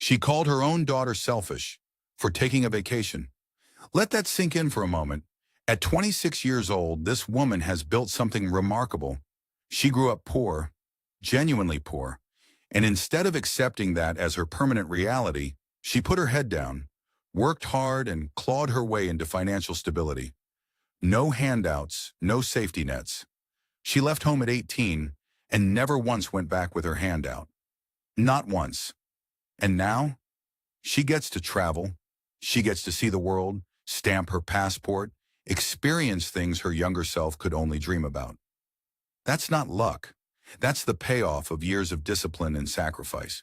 She called her own daughter selfish for taking a vacation. Let that sink in for a moment. At 26 years old, this woman has built something remarkable. She grew up poor, genuinely poor, and instead of accepting that as her permanent reality, she put her head down, worked hard, and clawed her way into financial stability. No handouts, no safety nets. She left home at 18 and never once went back with her hand out. Not once. And now, she gets to travel. She gets to see the world, stamp her passport, experience things her younger self could only dream about. That's not luck. That's the payoff of years of discipline and sacrifice.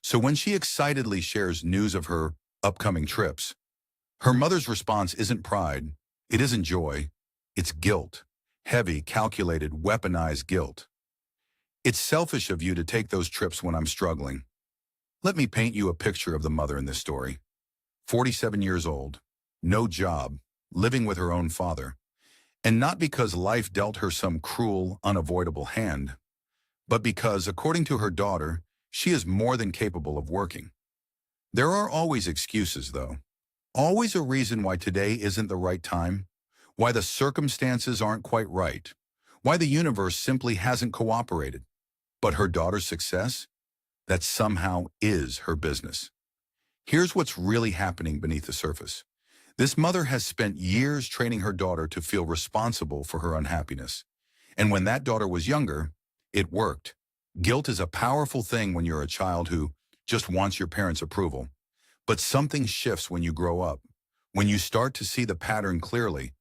So when she excitedly shares news of her upcoming trips, her mother's response isn't pride, it isn't joy, it's guilt. Heavy, calculated, weaponized guilt. It's selfish of you to take those trips when I'm struggling. Let me paint you a picture of the mother in this story. 47 years old, no job, living with her own father. And not because life dealt her some cruel, unavoidable hand, but because, according to her daughter, she is more than capable of working. There are always excuses, though. Always a reason why today isn't the right time, why the circumstances aren't quite right, why the universe simply hasn't cooperated. But her daughter's success? That somehow is her business. Here's what's really happening beneath the surface. This mother has spent years training her daughter to feel responsible for her unhappiness. And when that daughter was younger, it worked. Guilt is a powerful thing when you're a child who just wants your parents' approval. But something shifts when you grow up. When you start to see the pattern clearly,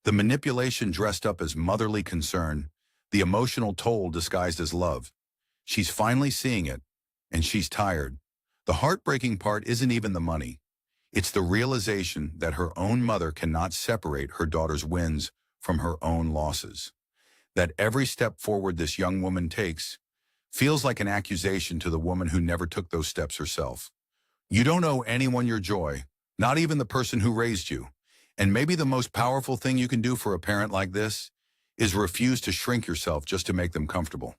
the manipulation dressed up as motherly concern, the emotional toll disguised as love. She's finally seeing it, and she's tired. The heartbreaking part isn't even the money. It's the realization that her own mother cannot separate her daughter's wins from her own losses. That every step forward this young woman takes feels like an accusation to the woman who never took those steps herself. You don't owe anyone your joy, not even the person who raised you. And maybe the most powerful thing you can do for a parent like this is refuse to shrink yourself just to make them comfortable.